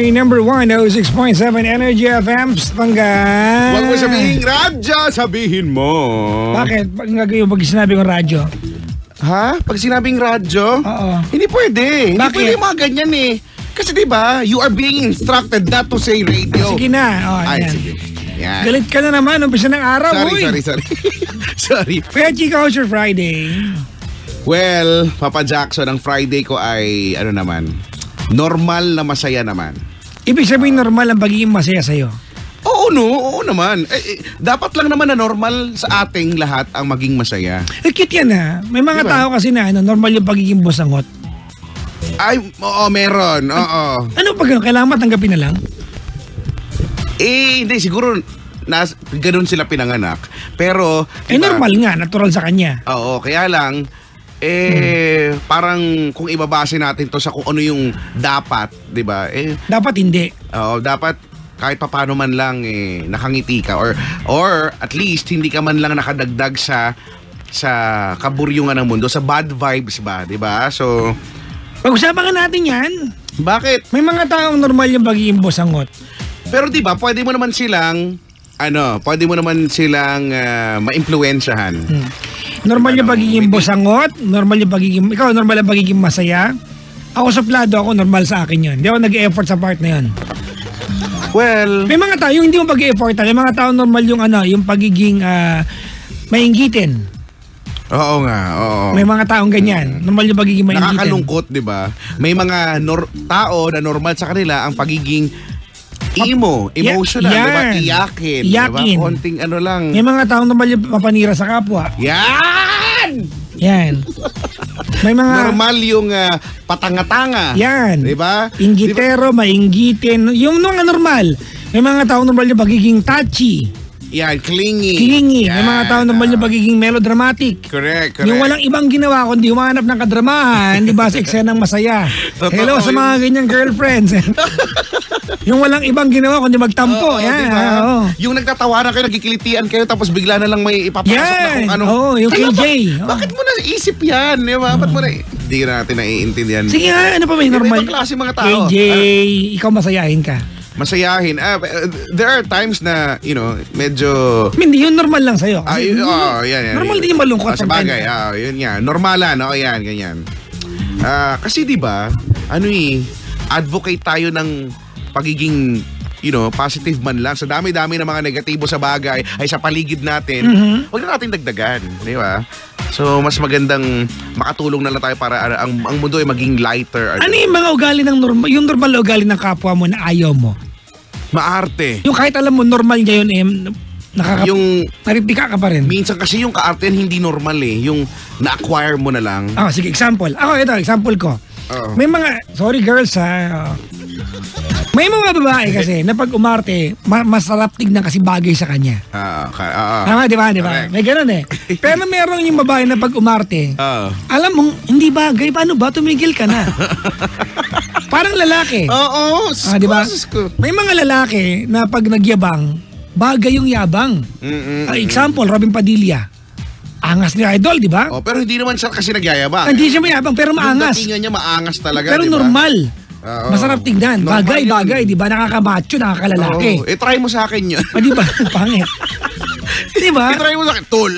Monterey number 1, 06.7 Energy FM. Panggan. Huwag mo sabihin radyo, sabihin mo. Bakit? Pag sinabi kong radyo? Ha? Pag sinabing radyo? Oo. Hindi pwede. Hindi Bakit? pwede yung mga ganyan eh. Kasi diba, you are being instructed not to say radio. Sige na. Ay, Yan. sige. Yan. Galit ka na naman. Umpisa ng araw, Sorry. Sorry. Kaya chika, how's your Friday? Well, Papa Jackson, ang Friday ko ay, ano naman, normal na masaya naman. Ibig sabihin normal ang pagiging masaya sa'yo. Oo naman. Dapat lang naman na normal sa ating lahat ang maging masaya. Cute yan ha. May mga Diba? tao kasi na normal yung pagiging busangot. Ay, oo, meron. Oo. Ano pag kailangan matanggapin na lang? Hindi, siguro ganun sila pinanganak. Pero, diba, Normal nga, natural sa kanya. oo, kaya lang, parang kung ibabase natin to sa kung ano yung dapat, di ba? Dapat hindi. Oo, dapat kahit paano man lang nakangiti ka or at least hindi ka man lang nakadagdag sa kaburyungan ng mundo, sa bad vibes ba, di ba? So, Pag-usapan ka natin yan. bakit? May mga taong normal yung pagiging busangot. Pero di ba, pwede mo naman silang maimpluwensyahan. Normal yung pagiging busangot, ikaw normal ang pagiging masaya. Ako suplado ako, normal sa akin yun. Hindi ako nag-e-effort sa part na yun. Well, May mga tao, yung hindi mo pag-e-effort, may mga tao normal yung pagiging mainggitin. oo nga, oo. May mga taong ganyan. Normal yung pagiging mainggitin. Nakakalungkot, di ba? May mga tao na normal sa kanila ang pagiging emotional, Yan. di ba? Iyakin. Iyakin. Di ba? Konting ano lang. May mga taong normal yung mapanira sa kapwa. Yan! Yan. May mga... Normal yung patanga-tanga. Yan. Di ba? Inggitero, mainggitin. Yung mga normal. May mga taong normal yung pagiging touchy. Yan, clingy. May Yan, mga taong normal yung pagiging melodramatic. Correct. Yung walang ibang ginawa kundi humanap ng kadramahan, di ba, sa eksenang masaya. Totoo Hello sa mga ganyang girlfriends. Yung walang ibang ginawa kundi magtampo. Oo, Yan. diba? Oo. Yung nagtatawanan kayo, nagkikilitian kayo, tapos bigla na lang may ipapasok na kung ano. Oo, yung Kaya KJ. Bakit mo naisip yan? Di ba? Ba't mo na... Hindi natin naiintindihan. Sige nga, ano pa may normal? Iba-ibang klase mga tao. KJ, ikaw masayahin ka. Masayahin. There are times na, medyo... Hindi, yun normal lang sa'yo. Kasi yan. normal din yung malungkot. Sa bagay, yun yan. Normalan, yan, ganyan. Kasi di ba, advocate tayo ng pagiging, positive man lang. Sa dami-dami ng mga negatibo sa bagay, ay sa paligid natin, huwag na natin dagdagan. Di ba? So, mas magandang makatulong na lang tayo para ang mundo ay maging lighter. Ano yung mga ugali ng normal, yung normal na ugali ng kapwa mo na ayaw mo? Maarte. Yung kahit alam mo normal niya yun, naripika ka pa rin. Minsan kasi yung kaartehan hindi normal yung na-acquire mo na lang. Sige, example. Example ko. Oo. May mga, sorry girls may mga babae kasi na pag umarte, masarap tignan kasi bagay sa kanya. Tama, di ba? Correct. May ganun Pero meron yung babae na pag umarte, Oo. alam mong, hindi bagay, paano ba? Tumigil ka na. Parang lalaki. Oo. Di ba? Ko. May mga lalaki na pag nagyabang, bagay yung yabang. Example, Robin Padilla. Angas ni Idol, di ba? Pero hindi naman siya kasi nagyayabang. Hindi siya mayabang, pero maangas. Yung datingan niya maangas talaga, Pero di ba? normal. Oo. Masarap tignan. Normal Bagay, yun. di ba? Nakakamacho, nakakalalaki. Try mo sa akin yun. Di ba? Pangit. Di ba? I-try mo sa akin, tol.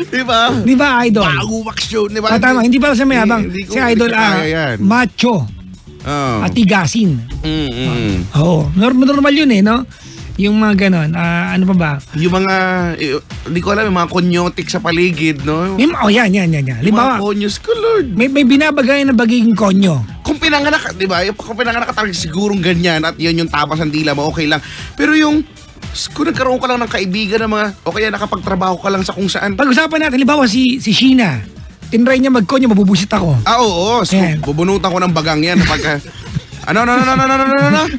Di ba? Di ba, Idol? Baguwaks yun, di ba? Tama, hindi pala siya mayabang. Hindi ko- Si Idol, hindi ko kaya yan. macho Oo. at tigasin. Oo. Normal yun no? Yung mga ganon. Ano pa ba? Yung mga, hindi ko alam, yung mga konyotik sa paligid, no? Yan. Yung Halimbawa, mga konyos ko, Lord. may binabagay na bagiging konyo. Kung pinanganak, di ba? Kung pinanganak ka talaga sigurong ganyan at yun yung tapas ng dila mo, okay lang. Pero yung, kung nagkaroon ka lang ng kaibigan na mga, o kaya nakapagtrabaho ka lang sa kung saan. Pag-usapan natin, halimbawa si Sheena. Tinry niya magkonyo, mabubusit ako. Oo. So, Yan. bubunutan ko ng bagang yan pagka... Ano?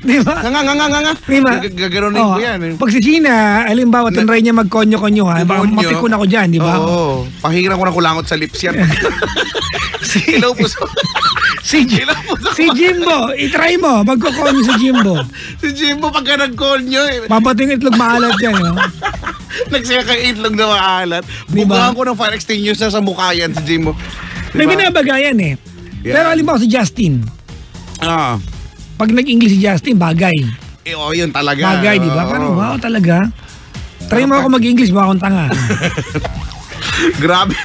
Di ba? Nga. Di ba? Gagaronin ko yan. Pag si Sheena, halimbawa, tinry niya magkonyo-konyo ha. Konyo. Mapikon ako dyan, di ba? Oo. Pahirang ko ng kulangot sa lips yan. Hello po. Si Jimbo, itry mo, magkukonyo si Jimbo. Si Jimbo pagka nagkonyo. Papating itlog maalat yan, Nagsaya kay itlog na maalat. Diba? Bugahan ko ng fire extinguisher sa mukha yan si Jimbo. May binabagayan Yeah. Pero halimbawa si Justin. pag nag-English si Justin, bagay. Yun talaga. Bagay, di ba? Parang wow talaga. Try mo ako mag-English, baka akong tanga. Grabe.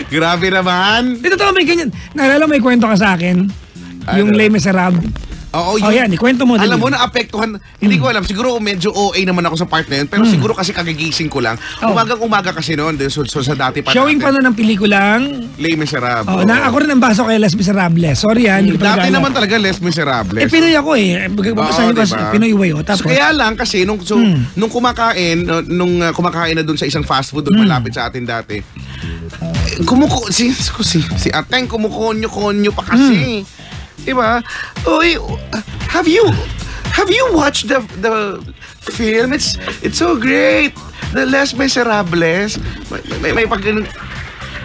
Grabe naman. Ito totoo, may ganyan. Naalala mo, may kwento ka sa akin. Yung Les Miserables. Oo, yan, ikwento mo. Alam mo na, apektuhan. Hindi ko alam. Siguro medyo OA naman ako sa part na yun. Pero siguro kasi kagigising ko lang. Umagang-umaga kasi noon. So sa dati pa showing pa noon ng pelikulang Les Miserables. Ako rin ang baso kay Les Miserables. Sorry hindi ko dati naman talaga Les Miserables. Pinoy ako eh. Babasahin ko diba? Pinoy way. Tapos, so kaya lang kasi nung kumakain, kumakain na doon sa isang fast food doon malapit sa atin dati. Si Ateng kumukonyo-konyo pa kasi. Diba? Oy, have you watched the film? It's so great. The Les Miserables. May pag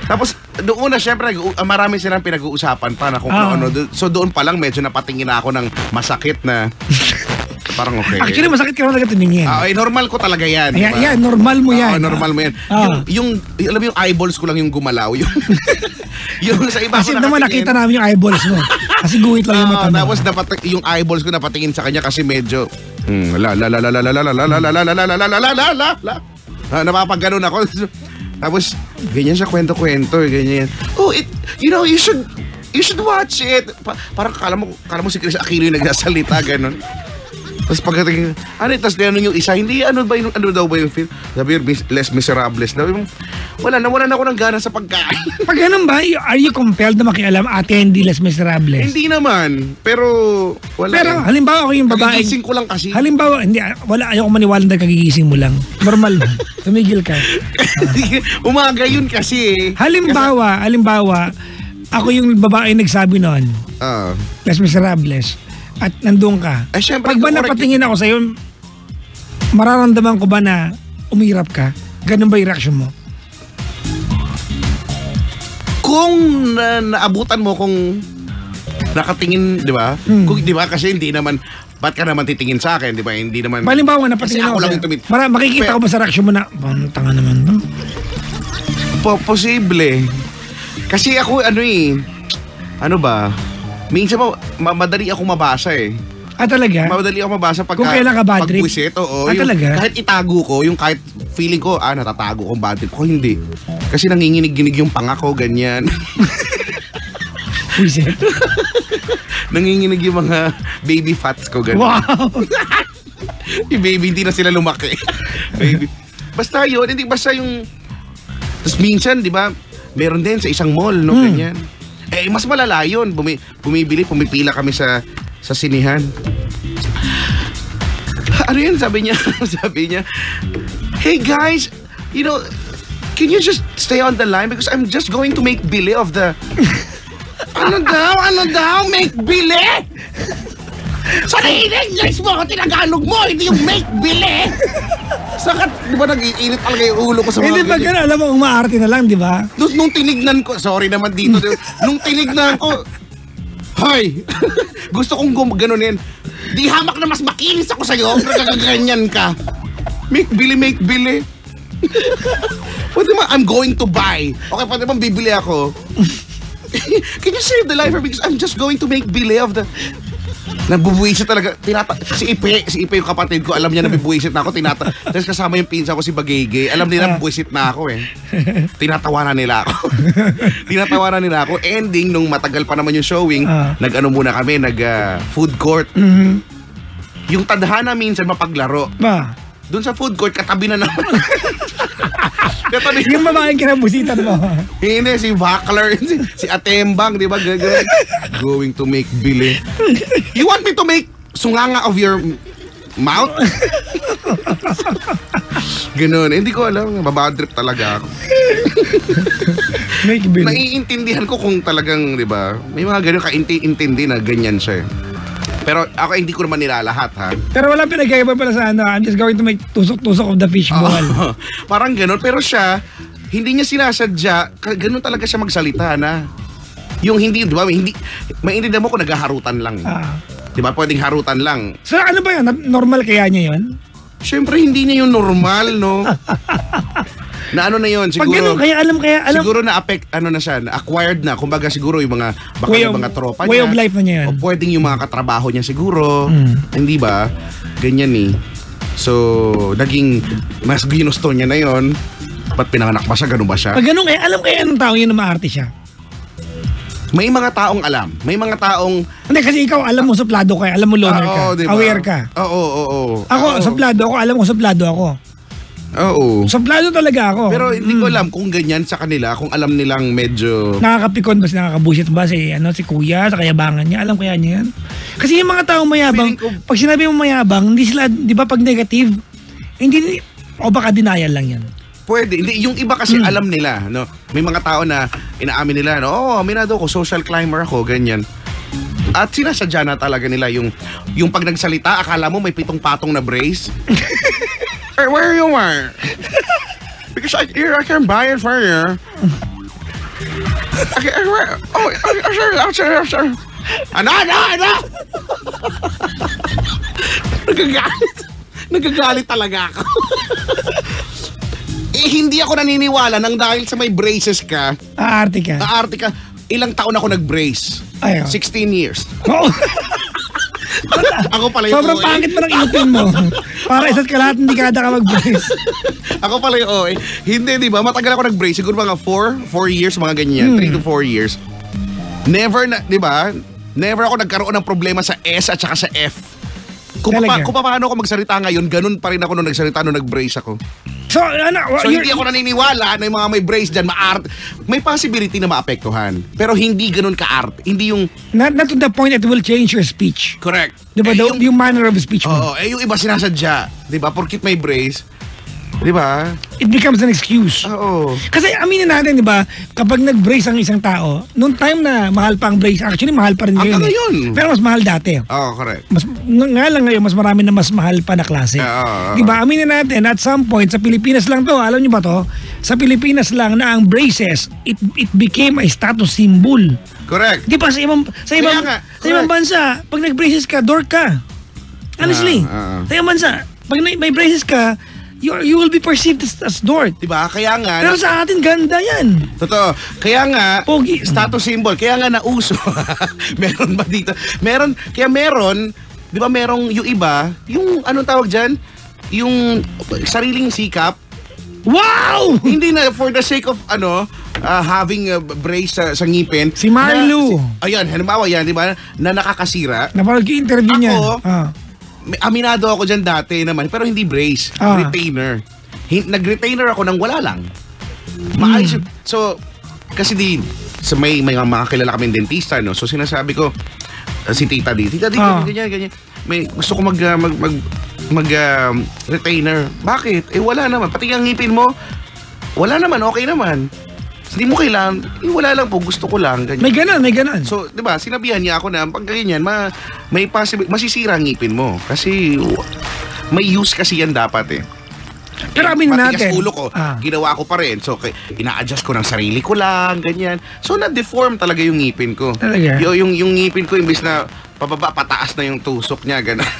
tapos doon na syempre marami silang pinag-uusapan pa na kung ano. So doon pa lang medyo napatingin na ako ng masakit na parang okay. Actually, masakit ka naman talaga tumingin. Normal ko talaga yan. Diba? Yan, normal mo yan. Normal mo yan. Yung alam mo yung eyeballs ko lang yung gumalaw. Yung sa iba kasi naman nakita namin yung eyeballs mo. Kasi guhit lang yung mata mo. Tapos yung eyeballs ko napatingin sa kanya kasi medyo napapagganon ako. Tapos ganyan siya kwento-kwento, ganyan. You should watch it. Parang kala mo si Chris Aquino yung nagsasalita ganun. Tapos pagdating, tapos tinanong yung isa, hindi, ano daw ba yung film? Sabi yung Les Miserables. Wala na ako ng gana sa pagkain. Pag ganun ba, are you compelled na makialam hindi Les Miserables? Hindi naman, pero wala. Pero halimbawa ako yung babae. Kagigising ko lang kasi. Halimbawa, ayoko maniwala na kagigising mo lang. Normal ba? Tumigil ka. Umaga yun kasi. Halimbawa, ako yung babae nagsabi noon. Les Miserables. At nandun ka. Syempre, pag ba napatingin ako sa'yo, mararamdaman ko ba na umirap ka? Ganun ba yung reaction mo? Kung naabutan mo kung nakatingin, di ba? Kung, di ba? Kasi hindi naman, ba't ka naman titingin sa akin, di ba? Hindi naman. Halimbawa, napatingin ako lang sa'yo. Makikita ko ba sa reaction mo na, tanga naman ba? Posible. Kasi ako, ano ba? Minsan madali ako mabasa eh. Talaga? Madali ako mabasa kung kailan ka bad trip? Pag-buisit, talaga? Kahit itago ko, yung kahit feeling ko, natatago kong bad trip. Ako hindi. Kasi nanginginig-ginig yung panga ko, ganyan. Buisit? Nanginginig yung mga baby fats ko, ganyan. Wow! Yung baby, hindi na sila lumaki. Baby. Basta yun, hindi basta yung. Tapos minsan, di ba, meron din sa isang mall, no, ganyan. Mas malala yun. Pumipila kami sa sinihan. Ano yun? Sabi niya, hey guys, can you just stay on the line because I'm just going to make bili of the. Ano daw? Make bili? Sa English mo ako tinagalog mo, hindi yung make bili. Sakat, di ba nag-iinit talaga yung ulo ko sa mga hindi pag gano'n, alam mo, umaarte na lang, di ba? Nung tinignan ko, sorry naman dito, nung tinignan ko, hoy, gusto kong ganonin. Di hamak na mas makinis ako sa'yo, ganyan ka. Make bili. Pwede ba, I'm going to buy. Okay, pwede ba bibili ako? Can you save the life because I'm just going to make bili of the. Nagbubuwisit talaga. Si Ipe yung kapatid ko, alam niya na bibuwisit na ako. Tapos kasama yung pinsa ko si Bagayge. Alam nila buwisit na ako eh. Tinatawanan nila ako. Ending, nung matagal pa naman yung showing, nag-ano muna kami, food court. Yung tadhana minsan mapaglaro. Doon sa food court, katabi na naman. Yung babaeng kinabusitan mo. Hindi, si Vakler, si Atembang, di ba? Going to make bili. You want me to make sunganga of your mouth? Ganun. Hindi ko alam. Mabadrip talaga ako. Make bili. Naiintindihan ko kung talagang, di ba? May mga ganun kaintindi na ganyan siya. Pero ako hindi ko naman nilalahat, ha? Pero walang pinagkaiba pala sa I'm just going to make tusok-tusok of the fishball. Parang gano'n. Pero siya, hindi niya sinasadya. Gano'n talaga siya magsalita na. Yung hindi, di ba? Maintindihan mo kung naghaharutan lang. Di ba? Pwedeng harutan lang. So ano ba yan? Normal kaya niya yun? Siyempre, hindi niya yung normal, no? Na ano na yun, Pag siguro. ganun, alam. Siguro na siya, na acquired na. Kumbaga siguro yung mga, baka yung mga tropa niya. Way of life na niya yan. O pwedeng yung mga katrabaho niya siguro. Hindi ba? Ganyan eh. So, naging, mas ginusto niya na yon. Ba't pinanganak ba siya? Ganun ba siya? Pag ganun, alam kaya anong tao yun na maarte siya? May mga taong alam. May mga taong... Hindi, kasi ikaw alam mo suplado ka, alam mo loner ka, diba? aware ka. Oo. Ako, suplado ako, alam ko suplado ako. Oo. Suplado talaga ako. Pero hindi ko alam kung ganyan sa kanila, kung alam nilang medyo... Nakakapikon ba, nakakabusit ba si kuya sa kayabangan niya? Alam kaya niya yan? Kasi yung mga taong mayabang, pag sinabi mo mayabang, hindi sila, di ba pag negative, hindi, o baka denial lang yan. Pwede. Hindi, yung iba kasi alam nila, no? May mga tao na inaamin nila, no? Aminado ako, social climber ako, ganyan. At sinasadya na talaga nila yung pag nagsalita, akala mo may 7 patong na brace. Where you are? Because I can buy it for you. Okay, sir. Ano? Nagagalit talaga ako. Hindi ako naniniwala nang dahil sa may braces ka. Aarte ka. Ilang taon ako nag-brace? 16 years. Oo. Ako pala yung sobrang pangit mo ng inupin mo. Para isa't kalahat hindi kada ka mag-brace. Ako pala yung OA. Hindi, di ba? Matagal ako nag-brace. Siguro mga 4 years, mga ganyan. 3 to 4 years. Never na, di ba? Never ako nagkaroon ng problema sa S at saka sa F. Kung paano ako magsalita ngayon, ganun pa rin ako nung nagsalita nung nag-brace ako. So hindi ako naniniwala na yung mga may brace dyan, may possibility na maapektuhan. Pero hindi ganun ka-art. Hindi yung... Not to the point that it will change your speech. Correct. Diba, yung manner of speech mo. Oo, yung iba sinasadya. Diba, porkit may brace. Diba? It becomes an excuse. Oo. Kasi aminin natin, diba, kapag nag-brace ang isang tao, noong time na mahal pa ang brace, actually mahal pa rin ngayon. Ngayon. Pero mas mahal dati. Oo, correct. Nga lang ngayon, mas marami na mas mahal pa na klase. Diba, aminin natin, at some point, sa Pilipinas lang to, alam nyo ba to? Sa Pilipinas lang na ang braces, it became a status symbol. Correct. Diba, sa ibang bansa, pag nag-braces ka, dork ka. Honestly. Sa ibang bansa, pag may braces ka, you will be perceived as dork. Diba? Kaya nga... Pero sa atin, ganda yan. Totoo. Kaya nga, Pogi. Status symbol. Kaya nga nauso. Meron ba dito? Meron, di ba merong yung iba, yung anong tawag dyan? Yung sariling sikap. Wow! Hindi na for the sake of having a brace sa ngipin. Si Marlo. Ayan, halimbawa yan, di ba? Na nakakasira. Napanood ko interview niya. Aminado ako dyan dati naman, pero hindi brace, retainer. Nag-retainer ako nang wala lang. Maayos. So, kasi may mga kilala kaming dentista, no? So, sinasabi ko, si Tita D, ganyan. May gusto ko mag-retainer. Bakit? Wala naman. Pati ang ngipin mo, wala naman, okay naman. Hindi mo kailangan, wala lang po, gusto ko lang. Ganyan. May ganon. So, di ba, sinabihan niya ako na pag ganyan, may masisira ang ngipin mo. Kasi, may use kasi yan dapat eh. Pero amin natin. Matigas ulo ko, ginawa ko pa rin. So, ina-adjust ko ng sarili ko lang, ganyan. So, na-deform talaga yung ngipin ko. Talaga? Yung ngipin ko, imbis na pababa, pataas na yung tusok niya, gano'n.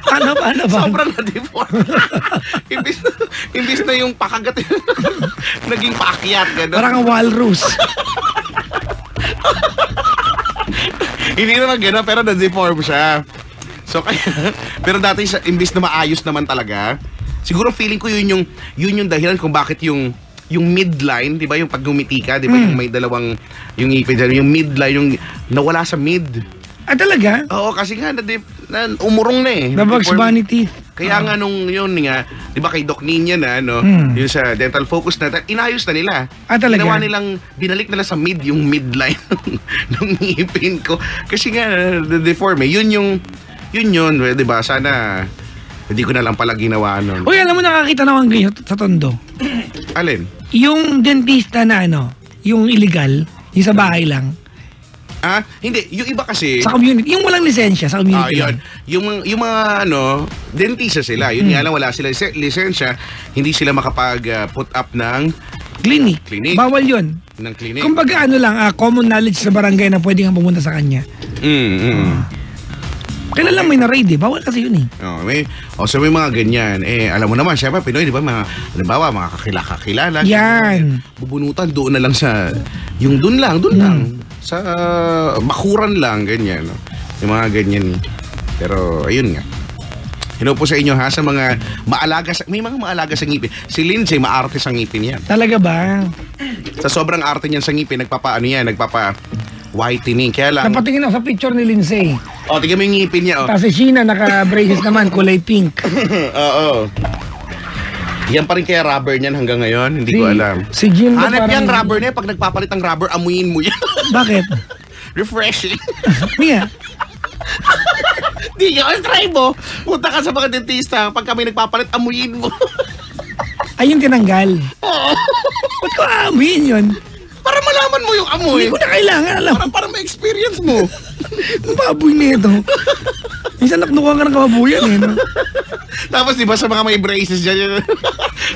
Ano ba? Sobrang na-deform. imbis na yung pakagat, naging paakyat, gano'n. Parang ang walrus. Hindi naman gano'n, pero na-deform siya. So, pero dati, imbis na maayos naman talaga, siguro feeling ko yun yung dahilan kung bakit yung midline, di ba, yung pag gumiti ka, di ba, yung may dalawang, yung ipin dyan, yung midline, yung nawala sa mid. Talaga? Oo, kasi nga, umurong na eh. Bugs Bunny teeth. Kaya nga nung yun nga, di ba kay Doc Nina na, yung sa Dental Focus na, inayos na nila. Talaga? Ginawa nilang, binalik nila sa mid, yung midline ng ngipin ko. Kasi nga, deform eh. Yun, di ba, sana, hindi ko na lang pala ginawa nun. Uy, alam mo, nakakita na akong ganyan sa Tondo. Alin? Yung dentista na yung illegal, yung sa bahay lang. Hindi. Yung iba kasi... Sa community. Yung walang lisensya sa community lang. Yung mga dentista sila. Yun nga lang, wala sila lisensya. Hindi sila makapag-put up ng... Clinic. Bawal yun. Ng clinic. Kumbaga lang, common knowledge sa barangay na pwede nga pumunta sa kanya. Kailan lang may na-raid eh. Bawal kasi yun eh. So may mga ganyan. Alam mo naman, syempre, Pinoy, di ba? Halimbawa, mga kakilala. Yan. Bubunutan, doon na lang sa, yung doon lang. Sa bakuran lang, ganyan. No? Yung mga ganyan. Pero, ayun nga. Hello po sa inyo ha, sa mga maalaga, may mga maalaga sa ngipin. Si Lindsay, maarte sa ngipin yan. Talaga ba? Sa sobrang arte niyan sa ngipin, nagpapa-whitening. Kaya lang... Napatingin ako sa picture ni Lindsay. Tingnan mo yung ngipin niya. Tapos si Sheena, naka-braces naman, kulay pink. Oo. Yan pa rin kaya rubber niyan hanggang ngayon? Hindi ko alam. Si Jim hanap yan, rubber na yan. Pag nagpapalit ng rubber, amuyin mo yan. Bakit? Refreshing. Mia. Di ka, try mo. Punta ka sa mga dentista, pag kami nagpapalit, amuyin mo. Ayun tinanggal. Oo. Ba't ko aamuyin yun? Para malaman mo yung amoy. Hindi ko na kailangan, alam. Para ma-experience mo. Ang baboy na ito. Minsan naknukuha ka ng kababuyan eh. No? Tapos diba sa mga may braces dyan,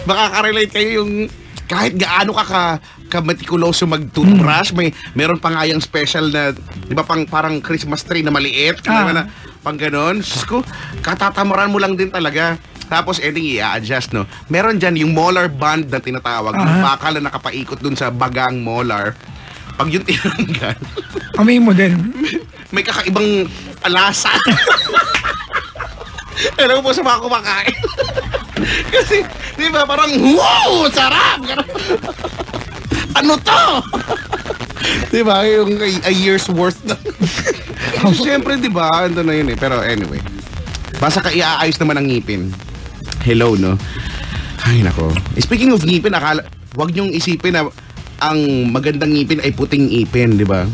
makaka-relate kayo yung kahit gaano ka matikuloso mag-toothbrush, meron pa nga yung special na, di ba, parang Christmas tree na maliit, na pang ganon. Sus ko, katatamaran mo lang din talaga. Tapos, i-adjust, no? Meron dyan yung molar band na tinatawag, yung bakal na nakapaikot dun sa bagang molar. Pag yung tinanggal, amoy mo din. may kakaibang alasa. Alam mo po sa mga kumakain. Kasi, di ba, parang, wow, sarap! Ano to? Di ba, yung a year's worth na. Siyempre, di ba, ando na yun eh. Pero anyway, basta ka iaayos naman ang ngipin. Hello, no? Ay, nako. Speaking of ngipin, wag niyong isipin na ang magandang ngipin ay puting ngipin, di ba?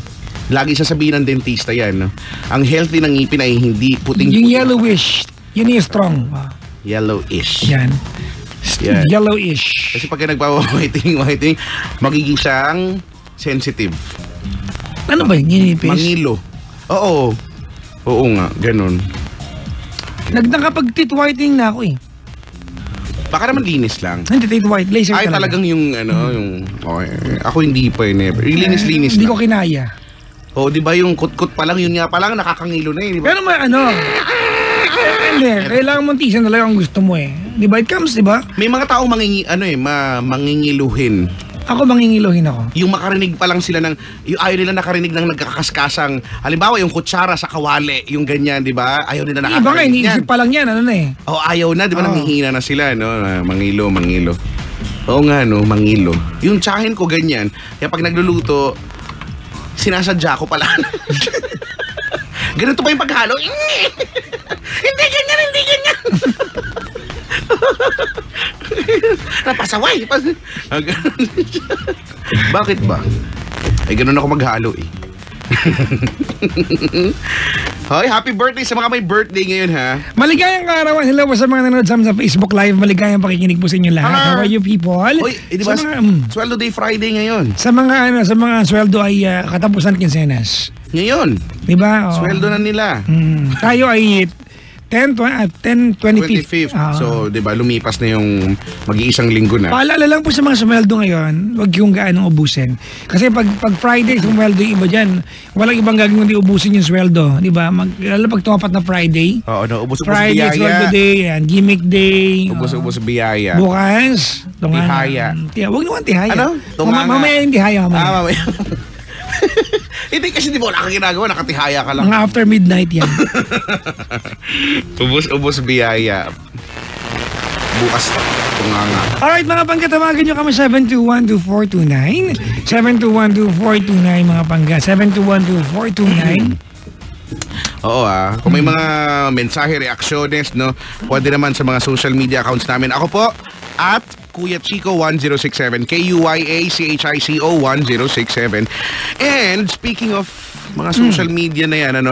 Lagi sasabihin ng dentista yan, no? Ang healthy ng ngipin ay hindi puting. Yung yellowish, yun yung strong. Yellowish. Yan. Yan. Yellowish. Kasi pag nagpa-whitening, magiging siyang sensitive. Ano ba yun? Ninipis? Mangilo. Oo. Oo nga, ganun. Nakapag-teeth whitening na ako eh. Baka naman linis lang. Hindi, teeth white. Laser Ay, talaga. talagang yung, yung, okay. Ako hindi pa, never. Linis-linis Hindi lang. ko kinaya. Oo, di ba yung kut-kut pa lang, yun nga pa lang, nakakangilo na eh, di ba? Pero hindi, kailangan mong tisan talaga ang gusto mo eh. Di ba? It comes, di ba? May mga tao mangingiluhin. Ako mangingiluhin ako. Yung makarinig pa lang sila yung ayaw nila nakarinig ng nagkakaskasang, halimbawa yung kutsara sa kawali, yung ganyan, di ba? Ayaw nila nakakarinig. Iba nga, iniisip pa lang yan, ano na eh. Ayaw na, di ba? Nanghihina na sila, no? Mangilo. Oo nga, no? Mangilo. Yung tsahin ko ganyan, kaya pag nagluluto, sinasadya ko pala. Ganito pa yung paghalo. Hindi ganyan. Napasaway. Bakit ba? Ay, ganun ako maghalo eh. Hoy, happy birthday sa mga may birthday ngayon ha. Maligayang kaarawan. Hello po sa mga nanonood sa Facebook Live. Maligayang pakikinig po sa inyo lahat. How are you people? Hoy, di ba? Sweldo Day Friday ngayon. Sa mga sweldo ay katapusan kinsenas. Ngayon. Di ba? Sweldo na nila. Tayo ay 25th. So, di ba, lumipas na yung mag-iisang linggo na. Paalala lang po sa mga sumweldo ngayon, huwag yung gaanong ubusin. Kasi pag Friday, sumweldo yung iba dyan, walang ibang gagawin kundi ubusin yung sweldo. Di ba? Lalo pag tumapat na Friday. Oo, no, ubus-ubus Friday, biyaya. sweldo day, yan, gimmick day. Ubus-ubus biyaya. Bukas, tihaya. Huwag naman tihaya. Ano? Mamaya yung tihaya. Mamaya. Hindi kasi di ba wala kang ginagawa, nakatihaya ka lang. Mga after midnight yan. Ubus biyaya. Bukas tunganga. Alright mga pangga, tawagan nyo kami 721-2429. 721-2429 mga pangga. 721-2429. Oo kung may mga mensahe, reaksyones, no, pwede naman sa mga social media accounts namin. Ako po, at Kuya Chico 1067, KUYACHICO 1067. And speaking of mga social media na yan,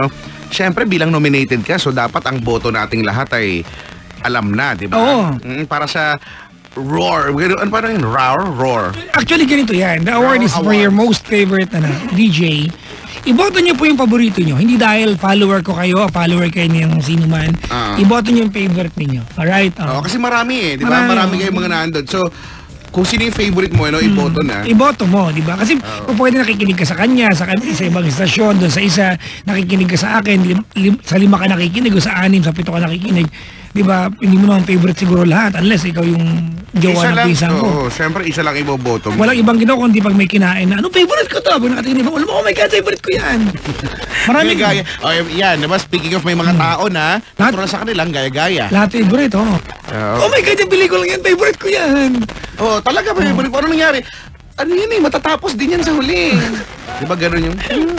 syempre bilang nominated ka, so dapat ang boto nating lahat ay alam na, di ba? Oo. Para sa Roar. Ano parang yun? Roar. Actually, ganito yan. The award is for your most favorite DJ. Iboto nyo po yung paborito nyo. Hindi dahil follower ko kayo, follower kayo niyang sino man. Iboto nyo yung favorite ninyo. Alright? Kasi marami eh. Di ba? Marami kayong mga nandun. So, kung sino yung favorite mo, iboto na. Iboto mo, di ba? Kasi pwede nakikinig ka sa kanya, sa ibang istasyon, doon sa isa, nakikinig ka sa akin, sa 5 ka nakikinig, o sa 6, sa 7 ka nakikinig. Di ba? Hindi mo naman favorite siguro lahat, unless ikaw yung jowa ng pinsan ko. Oo, syempre isa lang iboboto mo. Walang ibang ginawa kundi pag may kinain na, anong favorite ko to? Pag nakatingin mo, alam mo, oh my God, favorite ko yan. Marami gaya. Oh, yan, diba? Speaking of may mga tao na, natural sa kanilang gaya-gaya. Lahat favorite, oh. Oh my God, yung pili ko lang yan, favorite ko yan. Oh, talaga favorite ko. Ano nangyari? Ano yun matatapos din yan sa huli. Diba ganun yung,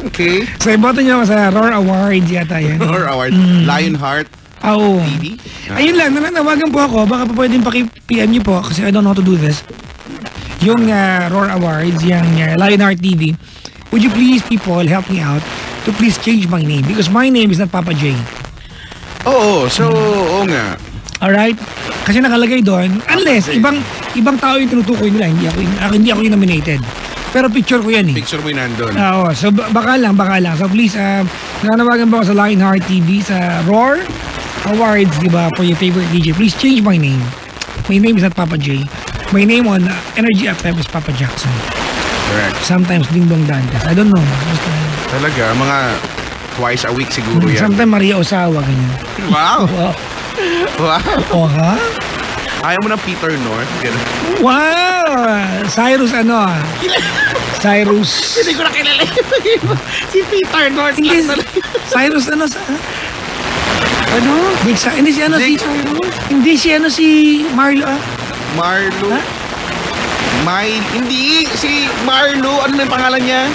okay. So, iboto nyo ako sa Roar Awards yata yan. Roar Award, Lionheart Oo. TV. Ayun lang, nananawagan po ako. Baka pa pwedeng paki-PM nyo po kasi I don't know how to do this. Yung Roar Awards, yung Lionheart TV. Would you please, people, help me out to please change my name because my name is not Papa J. Oo, so, oo nga. Alright? Kasi nakalagay doon, unless ibang tao yung tinutukoy nila, hindi ako yung nominated. Pero picture ko yan eh. Picture mo yung nandun. Oo, so baka lang. So please, nananawagan po ako sa Lionheart TV, sa Roar Awards, di ba, for your favorite DJ. Please change my name. My name is not Papa J. My name on Energy FM is Papa Jackson. Correct. Sometimes Ding Dong Dantes. I don't know. Basta, talaga, mga twice a week siguro yan. Sometimes Maria Osawa, ganyan. Wow! Wow. Wow! Oh, ha? Ayaw mo ng Peter North? Ganun. Wow! Cyrus Cyrus. Hindi ko na kilala si Peter North. Hindi, Cyrus Hindi si Marlo Marlo? Ha? Hindi, si Marlo. Ano na yung pangalan niya?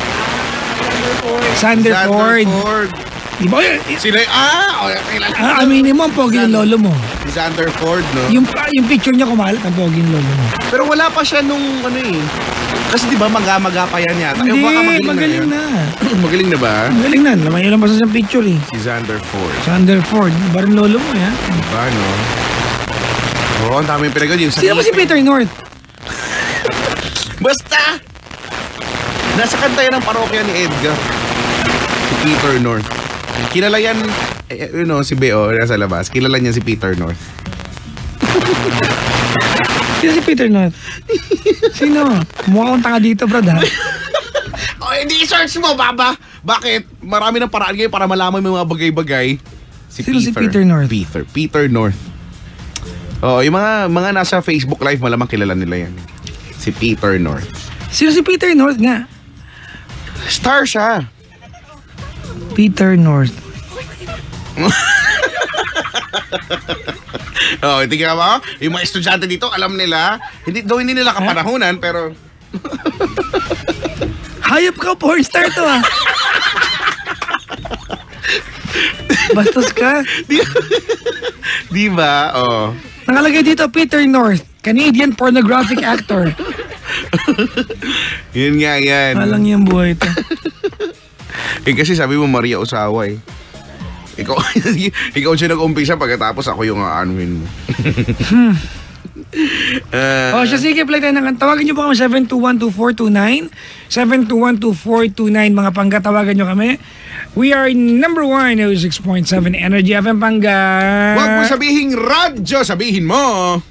Sander Ford. Di ba? Sino kilala. Aminin mo ang pogi ng lolo mo. Si Sander Ford, no? Yung picture niya kumalat ang pogi ng lolo mo. Pero wala pa siya nung kasi di ba maga-maga pa yan yata. Hindi, baka magaling na. Magaling na ba? Magaling na. Laman yun lang basta sa picture eh. Si Sander Ford. Sander Ford. Barang lolo mo yan. Diba, no? Oo, ang daming pinagod. Sino ba si Peter North? Basta! Nasa kanta yan ng parokya ni Edgar. Si Peter North. Kilala yan, si Beo nasa labas. Kilala niya si Peter North. Sino si Peter North? Sino? Mukha akong tanga dito, brad, ha? Hindi search mo, baba! Bakit? Marami ng paraan ngayon para malaman mo yung mga bagay-bagay. Sino si Peter North? Peter North. Yung mga nasa Facebook Live, malamang kilala nila yan. Si Peter North. Sino si Peter North nga? Star siya. Peter North. Tingnan mo, yung mga estudyante dito, alam nila, hindi nila kapanahunan, pero... Hayop ka, porn star to, ha? Bastos ka. Di ba? Nakalagay dito, Peter North, Canadian pornographic actor. Yun nga yan. Malang yung buhay ito. Kasi sabi mo Maria Osawa eh. Ikaw siya nag-umpisa pagkatapos ako yung aanuhin mo. Siya sige, play tayo ng tawagan nyo po kami 7212429 7212429 mga pangga, tawagan nyo kami. We are number 1 6.7 Energy FM Pangga. Huwag mo sabihing radyo, sabihin mo